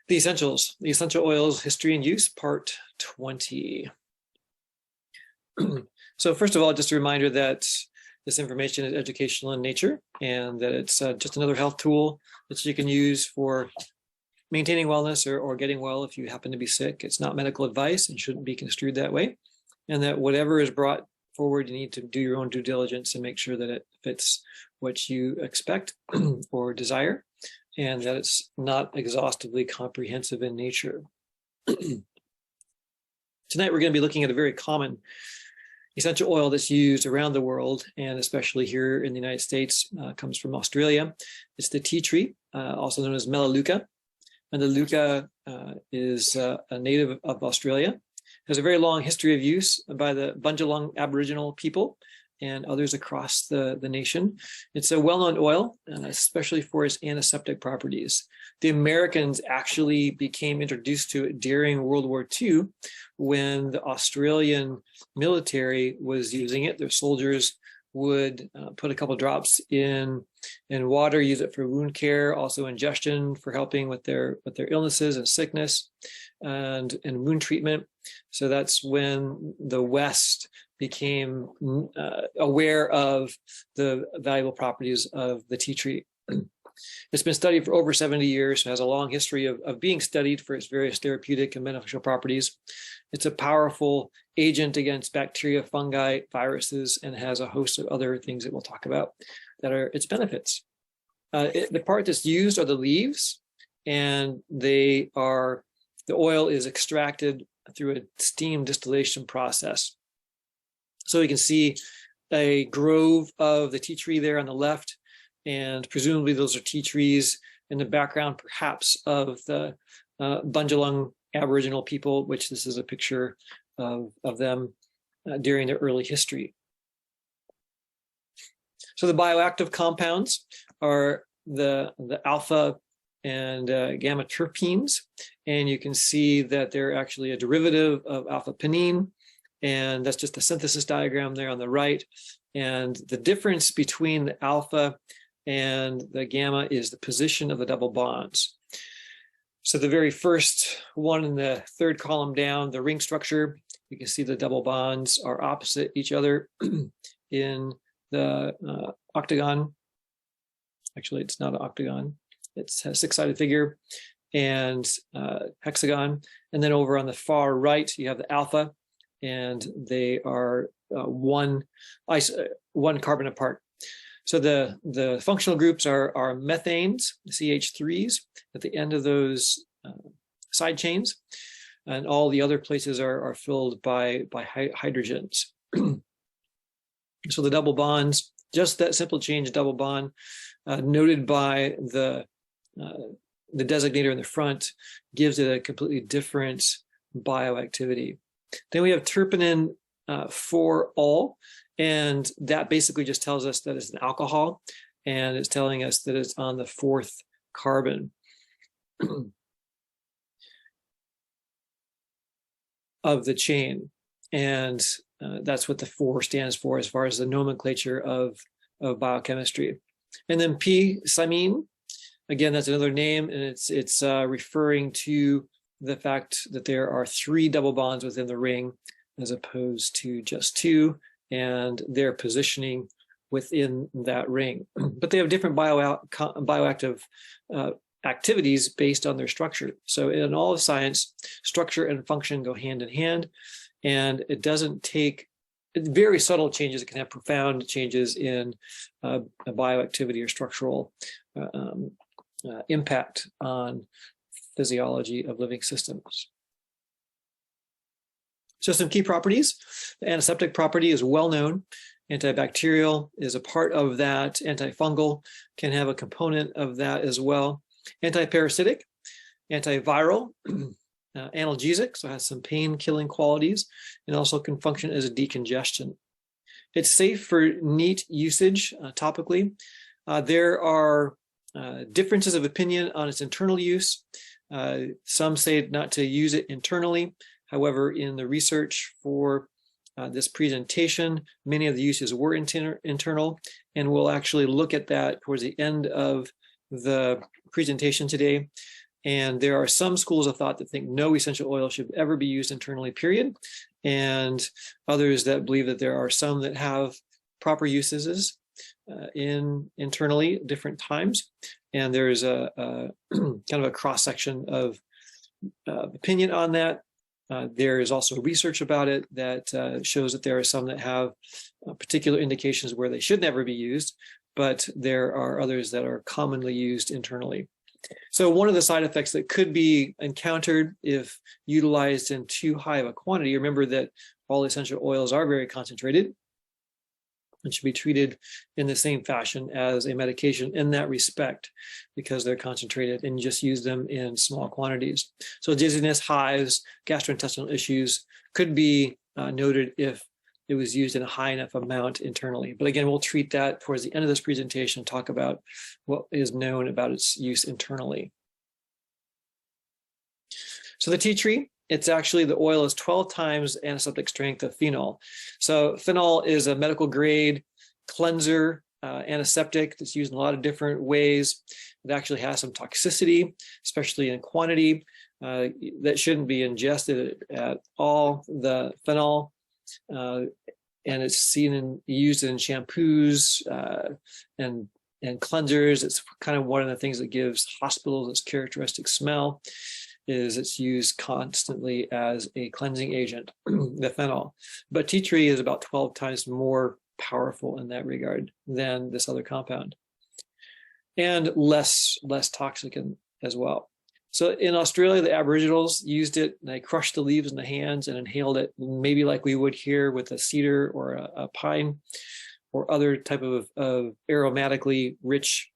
The essentials, the essential oils, history and use, part 20. So first of all, just a reminder that this information is educational in nature and that it's just another health tool that you can use for maintaining wellness or getting well if you happen to be sick. It's not medical advice and shouldn't be construed that way. And that whatever is brought forward, you need to do your own due diligence and make sure that it fits what you expect or desire, and that it's not exhaustively comprehensive in nature. Tonight, we're going to be looking at a very common essential oil that's used around the world, and especially here in the United States, comes from Australia. It's the tea tree, also known as Melaleuca. Melaleuca is a native of Australia. Has a very long history of use by the Bundjalung Aboriginal people and others across the nation. It's a well-known oil, especially for its antiseptic properties. The Americans actually became introduced to it during World War II when the Australian military was using it. Their soldiers would put a couple drops in water, use it for wound care, also ingestion for helping with their illnesses and sickness and wound treatment. So that's when the West became aware of the valuable properties of the tea tree. It's been studied for over 70 years, has a long history of being studied for its various therapeutic and beneficial properties. It's a powerful agent against bacteria, fungi, viruses, and has a host of other things that we'll talk about that are its benefits. The part that's used are the leaves, and the oil is extracted through a steam distillation process. So you can see a grove of the tea tree there on the left, and presumably those are tea trees in the background, perhaps of the Bundjalung Aboriginal people, which this is a picture of them during their early history. So the bioactive compounds are the alpha and gamma terpenes, and you can see that they're actually a derivative of alpha pinene, and that's just a synthesis diagram there on the right. And the difference between the alpha and the gamma is the position of the double bonds. So the very first one in the third column down, the ring structure, you can see the double bonds are opposite each other in the octagon. Actually, it's not an octagon. It's a six-sided figure and hexagon. And then over on the far right, you have the alpha, and they are one carbon apart. So the functional groups are methanes, CH3s, at the end of those side chains, and all the other places are filled by hydrogens. So the double bonds, just that simple change, double bond, noted by the designator in the front, gives it a completely different bioactivity. Then we have terpenin 4-ol, and that basically just tells us that it's an alcohol, and it's telling us that it's on the fourth carbon of the chain. And that's what the 4 stands for as far as the nomenclature of biochemistry. And then P-cymene, again, that's another name, and it's referring to the fact that there are 3 double bonds within the ring as opposed to just 2, and their positioning within that ring. But they have different bioactive activities based on their structure. So in all of science, structure and function go hand in hand, and it doesn't take very subtle changes. It can have profound changes in a bioactivity or structural impact on physiology of living systems. So some key properties. The antiseptic property is well known. Antibacterial is a part of that. Antifungal can have a component of that as well. Antiparasitic, antiviral, analgesic, so it has some pain-killing qualities, and also can function as a decongestant. It's safe for neat usage topically. There are differences of opinion on its internal use. Some say not to use it internally. However, in the research for this presentation, many of the uses were internal, and we'll actually look at that towards the end of the presentation today. And there are some schools of thought that think no essential oil should ever be used internally, period. And others that believe that there are some that have proper uses internally at different times. And there's a kind of a cross-section of opinion on that. There is also research about it that shows that there are some that have particular indications where they should never be used, but there are others that are commonly used internally. So one of the side effects that could be encountered if utilized in too high of a quantity, remember that all essential oils are very concentrated and should be treated in the same fashion as a medication in that respect, because they're concentrated and you just use them in small quantities. So dizziness, hives, gastrointestinal issues could be noted if it was used in a high enough amount internally. But again, we'll treat that towards the end of this presentation, talk about what is known about its use internally. So the tea tree, it's actually, the oil is 12 times antiseptic strength of phenol. So phenol is a medical grade cleanser, antiseptic that's used in a lot of different ways. It actually has some toxicity, especially in quantity, that shouldn't be ingested at all. The phenol, and it's seen in, used in shampoos and cleansers. It's kind of one of the things that gives hospitals its characteristic smell, is it's used constantly as a cleansing agent, the phenol. But tea tree is about 12 times more powerful in that regard than this other compound, and less toxic as well. So in Australia, the Aboriginals used it. They crushed the leaves in the hands and inhaled it, maybe like we would here with a cedar or a pine or other type of aromatically rich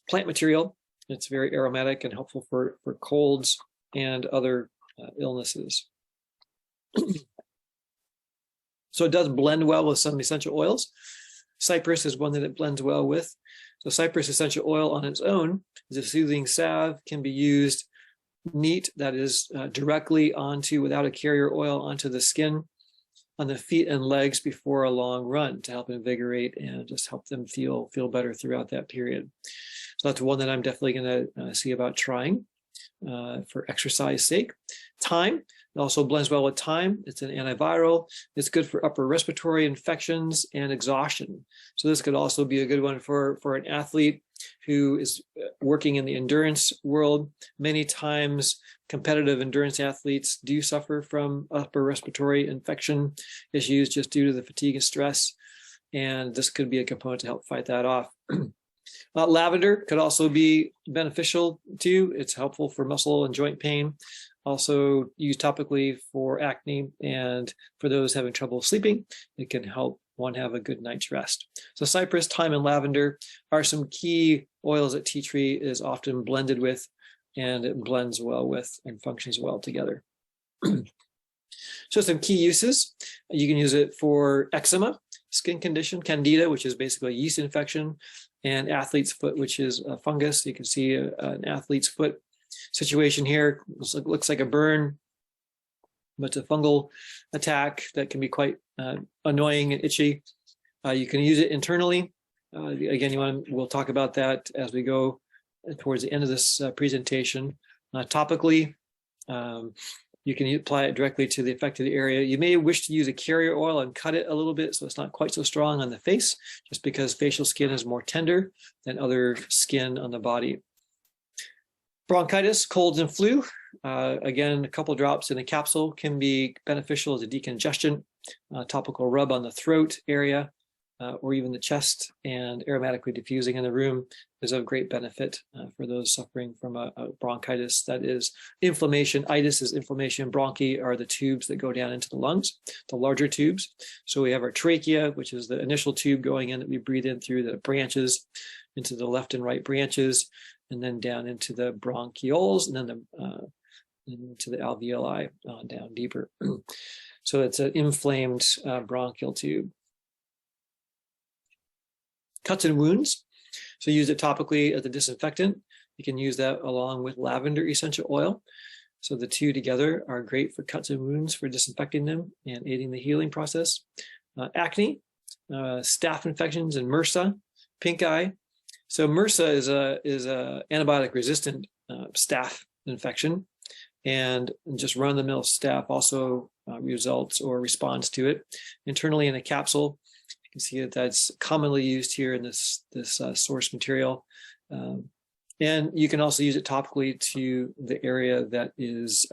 plant material. It's very aromatic and helpful for colds and other illnesses. So it does blend well with some essential oils. Cypress is one that it blends well with. So cypress essential oil on its own is a soothing salve, can be used neat, that is directly onto, without a carrier oil, onto the skin on the feet and legs before a long run to help invigorate and just help them feel better throughout that period. So that's one that I'm definitely going to see about trying for exercise sake. Thyme, it also blends well with thyme. It's an antiviral. It's good for upper respiratory infections and exhaustion. So this could also be a good one for an athlete who is working in the endurance world. Many times competitive endurance athletes do suffer from upper respiratory infection issues just due to the fatigue and stress. And this could be a component to help fight that off. Lavender could also be beneficial too. It's helpful for muscle and joint pain. Also used topically for acne, and for those having trouble sleeping, it can help one have a good night's rest. So cypress, thyme, and lavender are some key oils that tea tree is often blended with, and it blends well with and functions well together. So some key uses. You can use it for eczema, skin condition, candida, which is basically a yeast infection, and athlete's foot, which is a fungus. You can see an athlete's foot situation here. Looks like a burn, but it's a fungal attack that can be quite annoying and itchy. You can use it internally. Again, we'll talk about that as we go towards the end of this presentation. Topically, you can apply it directly to the affected area. You may wish to use a carrier oil and cut it a little bit so it's not quite so strong on the face, just because facial skin is more tender than other skin on the body. Bronchitis, colds, and flu. Again, a couple drops in a capsule can be beneficial as a decongestant. Topical rub on the throat area or even the chest, and aromatically diffusing in the room is of great benefit for those suffering from a bronchitis. That is inflammation. Itis is inflammation. Bronchi are the tubes that go down into the lungs, the larger tubes. So we have our trachea, which is the initial tube going in that we breathe in through the branches, into the left and right branches, and then down into the bronchioles, and then into the alveoli down deeper. So it's an inflamed bronchial tube. Cuts and wounds. So use it topically as a disinfectant. You can use that along with lavender essential oil. So the two together are great for cuts and wounds, for disinfecting them and aiding the healing process. Acne, staph infections, and MRSA, pink eye. So MRSA is a antibiotic resistant staph infection, and just run-of-the-mill staph also results or responds to it. Internally in a capsule, you can see that that's commonly used here in this source material. And you can also use it topically to the area that is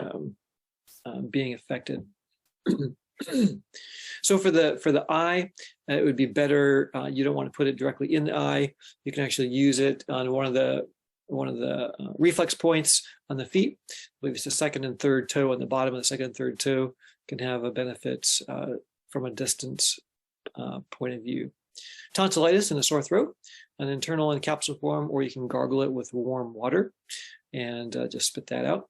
being affected. So for the eye, it would be better. You don't want to put it directly in the eye. You can actually use it on one of the reflex points on the feet. I believe it's the second and third toe on the bottom of the second and third toe can have a benefit from a distance point of view. Tonsillitis and a sore throat, an internal in capsule form, or you can gargle it with warm water and just spit that out.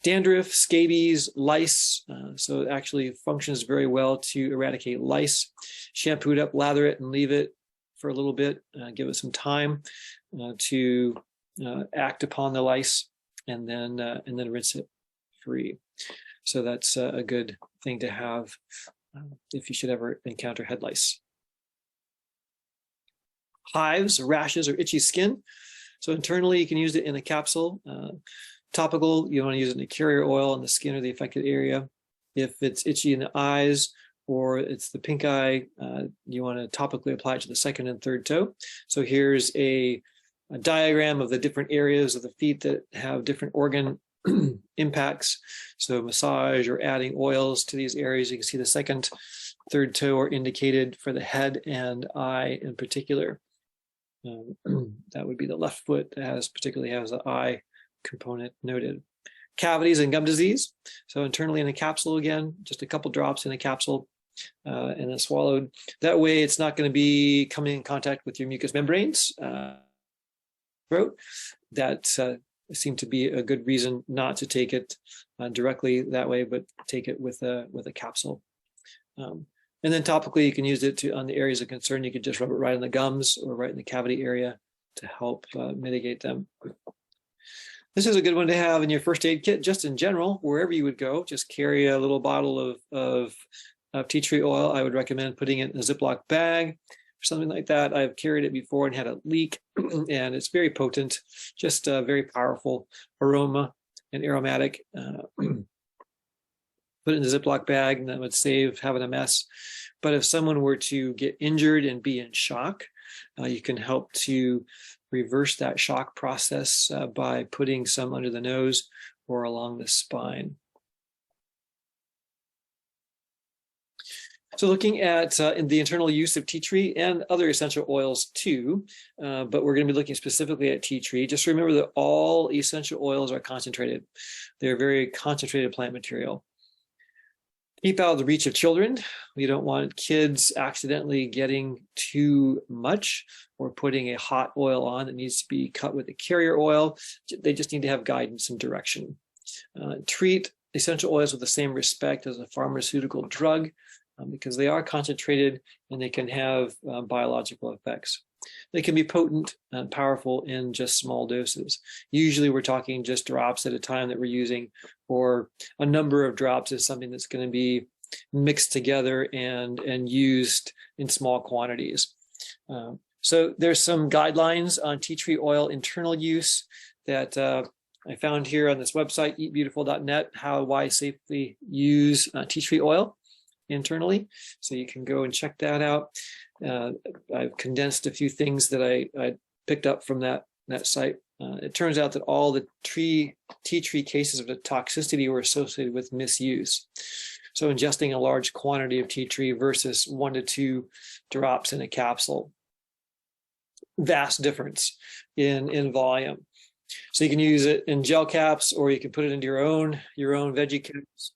Dandruff, scabies, lice, so it actually functions very well to eradicate lice. Shampoo it up, lather it, and leave it for a little bit. Give it some time to act upon the lice, and then rinse it free. So that's a good thing to have if you should ever encounter head lice. Hives, rashes, or itchy skin. So internally, you can use it in a capsule. Topical, you want to use it in a carrier oil on the skin or the affected area. If it's itchy in the eyes or it's the pink eye, you want to topically apply it to the second and third toe. So here's a diagram of the different areas of the feet that have different organ impacts. So massage or adding oils to these areas. You can see the second, third toe are indicated for the head and eye in particular. That would be the left foot that particularly has the eye component noted. Cavities and gum disease. So internally in a capsule, again, just a couple drops in a capsule and then swallowed. That way it's not going to be coming in contact with your mucous membranes, throat. That seemed to be a good reason not to take it directly that way, but take it with a capsule. And then topically, you can use it on the areas of concern. You could just rub it right in the gums or right in the cavity area to help mitigate them. This is a good one to have in your first aid kit, just in general, wherever you would go. Just carry a little bottle of tea tree oil. I would recommend putting it in a Ziploc bag or something like that. I've carried it before and had a leak, and it's very potent, just a very powerful aroma and aromatic. Put it in a Ziploc bag, and that would save having a mess. But if someone were to get injured and be in shock, you can help to reverse that shock process by putting some under the nose or along the spine. So looking at the internal use of tea tree and other essential oils too, but we're going to be looking specifically at tea tree. Just remember that all essential oils are concentrated. They're very concentrated plant material. Keep out of the reach of children. We don't want kids accidentally getting too much or putting a hot oil on that needs to be cut with a carrier oil. They just need to have guidance and direction. Treat essential oils with the same respect as a pharmaceutical drug because they are concentrated and they can have biological effects. They can be potent and powerful in just small doses. Usually we're talking just drops at a time that we're using, or a number of drops is something that's going to be mixed together and used in small quantities. So there's some guidelines on tea tree oil internal use that I found here on this website, eatbeautiful.net, why safely use tea tree oil internally. So you can go and check that out. I've condensed a few things that I picked up from that site. It turns out that all the tea tree cases of the toxicity were associated with misuse. So ingesting a large quantity of tea tree versus 1 to 2 drops in a capsule. Vast difference in volume. So you can use it in gel caps, or you can put it into your own veggie caps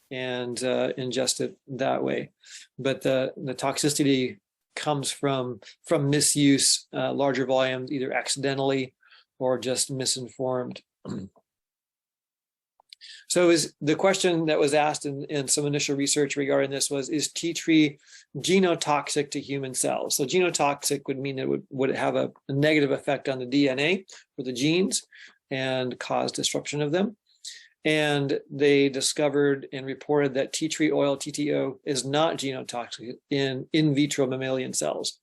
and ingest it that way. But the toxicity comes from misuse, larger volumes, either accidentally or just misinformed. So is the question that was asked in some initial research regarding this was, is tea tree genotoxic to human cells? So genotoxic would mean that would it have a negative effect on the DNA or the genes and cause disruption of them? And they discovered and reported that tea tree oil, TTO, is not genotoxic in vitro mammalian cells.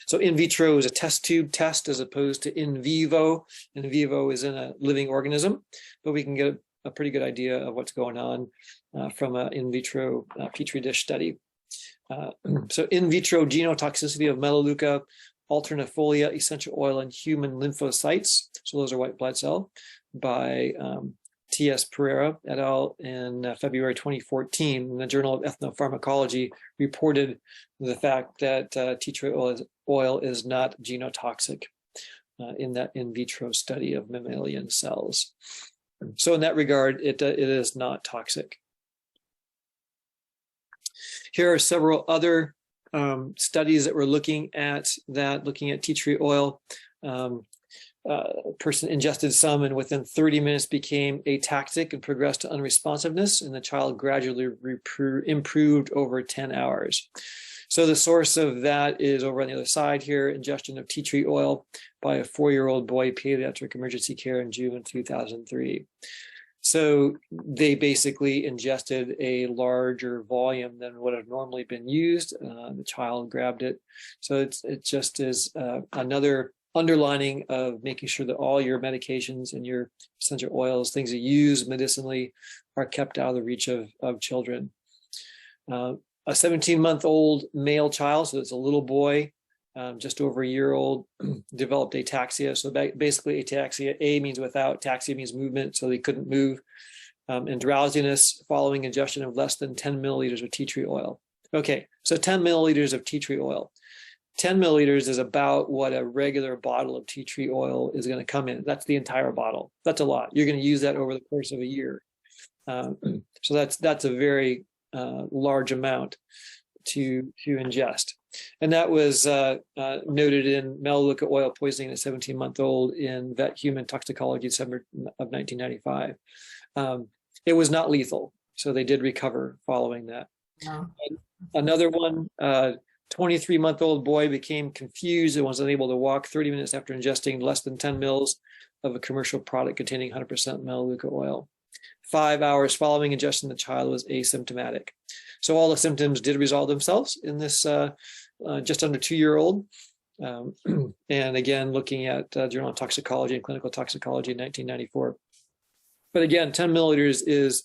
So in vitro is a test tube test as opposed to in vivo. In vivo is in a living organism, but we can get a pretty good idea of what's going on from an in vitro petri dish study. So in vitro genotoxicity of Melaleuca alternifolia essential oil in human lymphocytes, so those are white blood cell, by T.S. Pereira et al. In February 2014. In the Journal of Ethnopharmacology reported the fact that tea tree oil is not genotoxic in that in vitro study of mammalian cells. So in that regard, it is not toxic. Here are several other studies that were looking at tea tree oil. A person ingested some and within 30 minutes became ataxic and progressed to unresponsiveness, and the child gradually improved over 10 hours. So the source of that is over on the other side here, ingestion of tea tree oil by a 4-year-old boy, pediatric emergency care in June 2003. So they basically ingested a larger volume than would have normally been used. The child grabbed it. So it just is another underlining of making sure that all your medications and your essential oils, things you use medicinally, are kept out of the reach of children. A 17-month-old male child, so it's a little boy, just over a year old, developed ataxia. So basically ataxia, A means without, taxia means movement, so they couldn't move, and drowsiness following ingestion of less than 10 milliliters of tea tree oil. Okay, so 10 milliliters of tea tree oil. 10 milliliters is about what a regular bottle of tea tree oil is going to come in. That's the entire bottle. That's a lot. You're going to use that over the course of a year. So that's a very large amount to ingest. And that was noted in Melaleuca oil poisoning in a 17-month-old in Vet Human Toxicology, December of 1995. It was not lethal, so they did recover following that. Yeah. Another one, 23-month-old boy became confused and was unable to walk 30 minutes after ingesting less than 10 mils of a commercial product containing 100% Melaleuca oil. 5 hours following ingestion, the child was asymptomatic. So all the symptoms did resolve themselves in this just under 2-year-old. And again, looking at Journal of Toxicology and Clinical Toxicology in 1994. But again, 10 milliliters is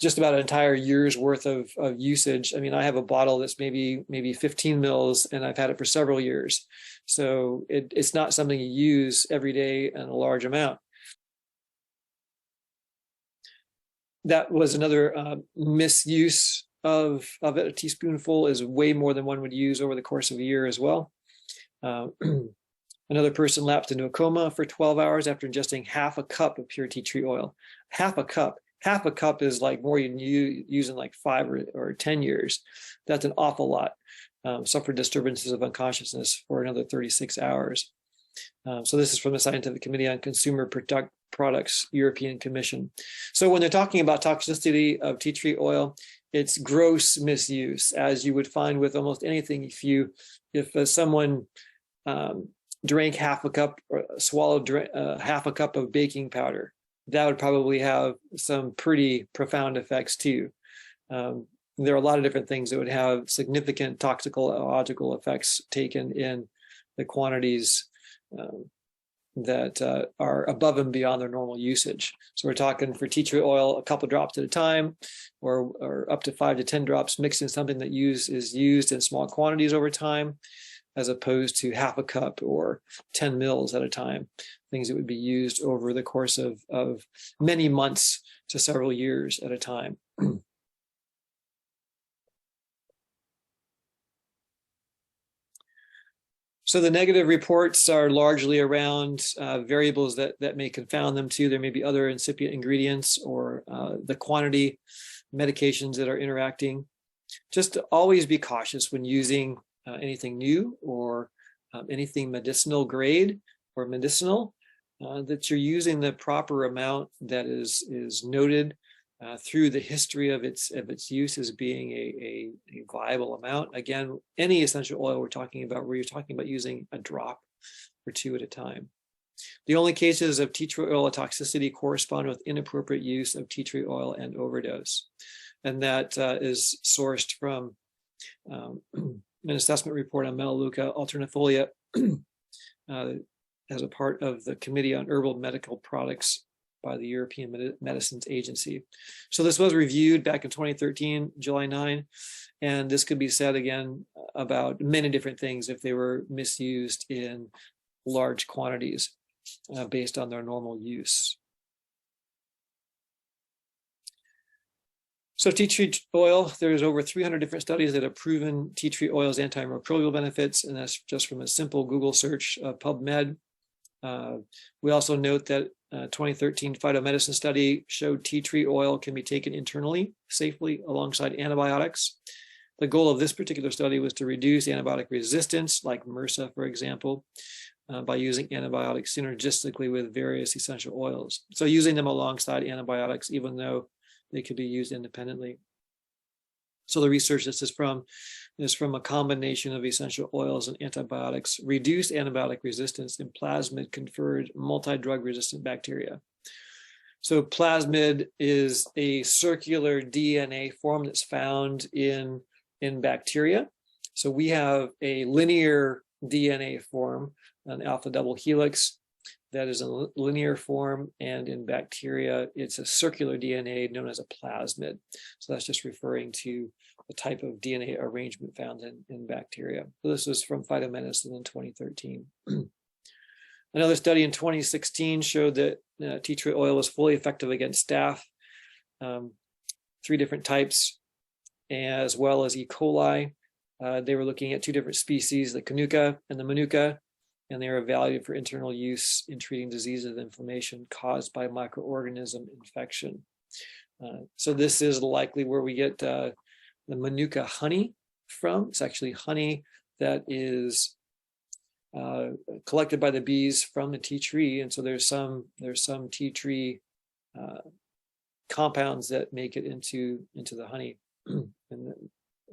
just about an entire year's worth of usage. I mean, I have a bottle that's maybe 15 mils, and I've had it for several years. So it's not something you use every day in a large amount. That was another misuse of it. A teaspoonful is way more than one would use over the course of a year as well. Another person lapsed into a coma for 12 hours after ingesting half a cup of pure tea tree oil. Half a cup. Half a cup is like more than you use in like 5 or 10 years. That's an awful lot. Suffered disturbances of unconsciousness for another 36 hours. So this is from the Scientific Committee on Consumer Products, European Commission. So when they're talking about toxicity of tea tree oil, it's gross misuse, as you would find with almost anything. If someone drank half a cup or swallowed half a cup of baking powder, that would probably have some pretty profound effects too. There are a lot of different things that would have significant toxicological effects taken in the quantities that are above and beyond their normal usage. So we're talking for tea tree oil, a couple drops at a time, or up to 5 to 10 drops mixed in something that is used in small quantities over time, as opposed to half a cup or 10 mils at a time, things that would be used over the course of many months to several years at a time. So the negative reports are largely around variables that may confound them too. There may be other incipient ingredients or the quantity, medications that are interacting. Just to always be cautious when using anything new or anything medicinal grade or medicinal, that you're using the proper amount that is noted through the history of its use as being a viable amount. Again, any essential oil we're talking about, where you're talking about using a drop or two at a time. The only cases of tea tree oil toxicity correspond with inappropriate use of tea tree oil and overdose. And that is sourced from an assessment report on Melaleuca alternifolia as a part of the Committee on Herbal Medical Products by the European Medicines Agency. So this was reviewed back in 2013, July 9, and this could be said again about many different things if they were misused in large quantities based on their normal use. So tea tree oil, there's over 300 different studies that have proven tea tree oil's antimicrobial benefits, and that's just from a simple Google search of PubMed. We also note that 2013 phytomedicine study showed tea tree oil can be taken internally safely alongside antibiotics. The goal of this particular study was to reduce antibiotic resistance, like MRSA, for example, by using antibiotics synergistically with various essential oils. So using them alongside antibiotics, even though they could be used independently. So the research this is from a combination of essential oils and antibiotics, reduced antibiotic resistance in plasmid-conferred multi-drug resistant bacteria. So plasmid is a circular DNA form that's found in bacteria. So we have a linear DNA form, an alpha double helix that is a linear form, and in bacteria, it's a circular DNA known as a plasmid. So that's just referring to the type of DNA arrangement found in bacteria. So this was from phytomedicine in 2013. Another study in 2016 showed that tea tree oil was fully effective against staph, 3 different types, as well as E. coli. They were looking at 2 different species, the Canuka and the Manuka, and they are evaluated for internal use in treating diseases of inflammation caused by microorganism infection. So this is likely where we get the Manuka honey from. It's actually honey that is collected by the bees from the tea tree, and so there's some tea tree compounds that make it into the honey, and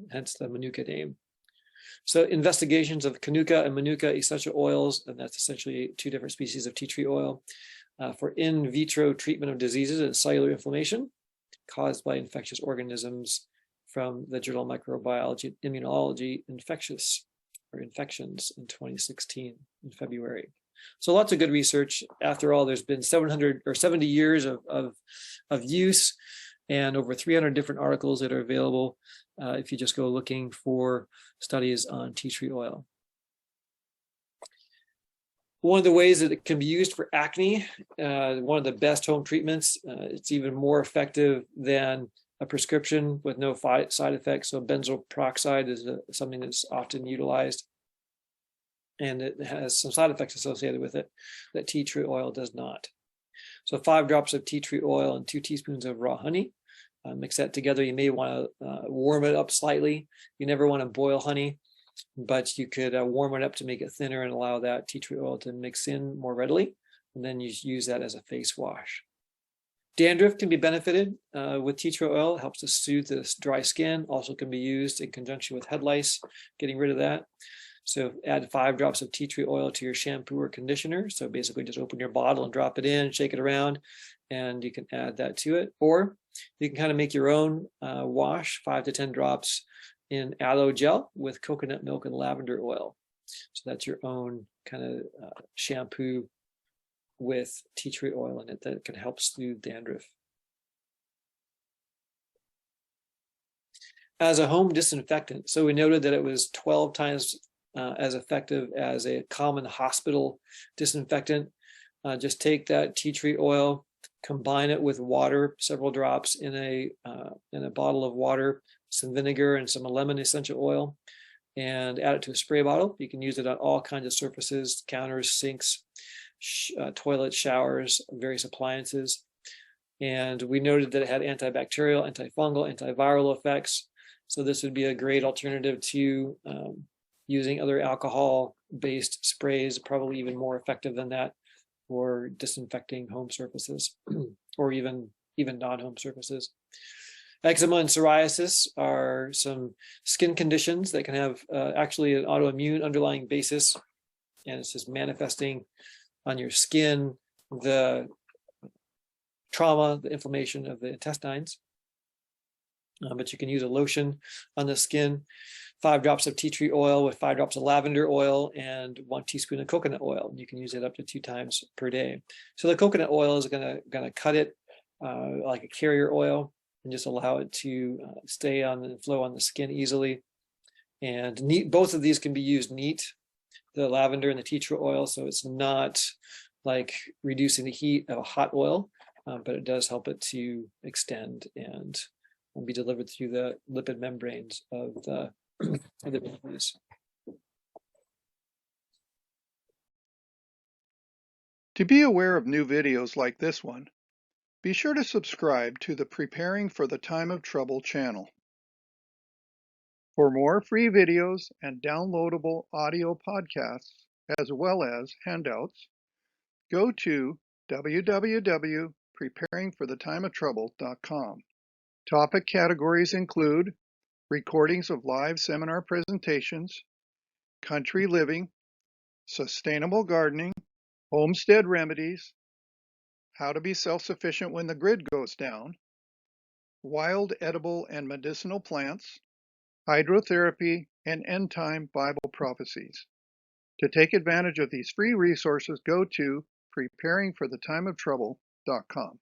hence the Manuka name. So investigations of Canuka and Manuka essential oils, and that's essentially 2 different species of tea tree oil, for in vitro treatment of diseases and cellular inflammation caused by infectious organisms from the Journal of Microbiology and Immunology infections in 2016 in February. So lots of good research. After all, there's been 70 years of use and over 300 different articles that are available if you just go looking for studies on tea tree oil. One of the ways that it can be used for acne, one of the best home treatments, it's even more effective than a prescription with no side effects. So benzoyl peroxide is something that's often utilized, and it has some side effects associated with it that tea tree oil does not. So 5 drops of tea tree oil and 2 teaspoons of raw honey. Mix that together. You may want to warm it up slightly. You never want to boil honey, but you could warm it up to make it thinner and allow that tea tree oil to mix in more readily. And then you use that as a face wash. Dandruff can be benefited with tea tree oil. It helps to soothe the dry skin. Also can be used in conjunction with head lice, getting rid of that. So add 5 drops of tea tree oil to your shampoo or conditioner. So basically just open your bottle and drop it in, shake it around, and you can add that to it. Or you can kind of make your own wash, 5 to 10 drops in aloe gel with coconut milk and lavender oil. So that's your own kind of shampoo with tea tree oil in it that can help soothe dandruff. As a home disinfectant, so we noted that it was 12 times as effective as a common hospital disinfectant. Just take that tea tree oil, combine it with water, several drops in a bottle of water, some vinegar and some lemon essential oil, and add it to a spray bottle. You can use it on all kinds of surfaces, counters, sinks, toilets, showers, various appliances. And we noted that it had antibacterial, antifungal, antiviral effects. So this would be a great alternative to using other alcohol-based sprays, probably even more effective than that for disinfecting home surfaces or even non-home surfaces. Eczema and psoriasis are some skin conditions that can have actually an autoimmune underlying basis, and it's just manifesting on your skin the trauma, the inflammation of the intestines. But you can use a lotion on the skin, 5 drops of tea tree oil with 5 drops of lavender oil and 1 teaspoon of coconut oil. You can use it up to 2 times per day. So the coconut oil is gonna cut it like a carrier oil and just allow it to stay on and flow on the skin easily. And both of these can be used neat, the lavender and the tea tree oil, so it's not like reducing the heat of a hot oil, but it does help it to extend and be delivered through the lipid membranes of the mucus. To be aware of new videos like this one, be sure to subscribe to the Preparing for the Time of Trouble channel. For more free videos and downloadable audio podcasts, as well as handouts, go to www.preparingforthetimeoftrouble.com. Topic categories include recordings of live seminar presentations, country living, sustainable gardening, homestead remedies, how to be self-sufficient when the grid goes down, wild edible and medicinal plants, hydrotherapy, and end-time Bible prophecies. To take advantage of these free resources, go to preparingforthetimeoftrouble.com.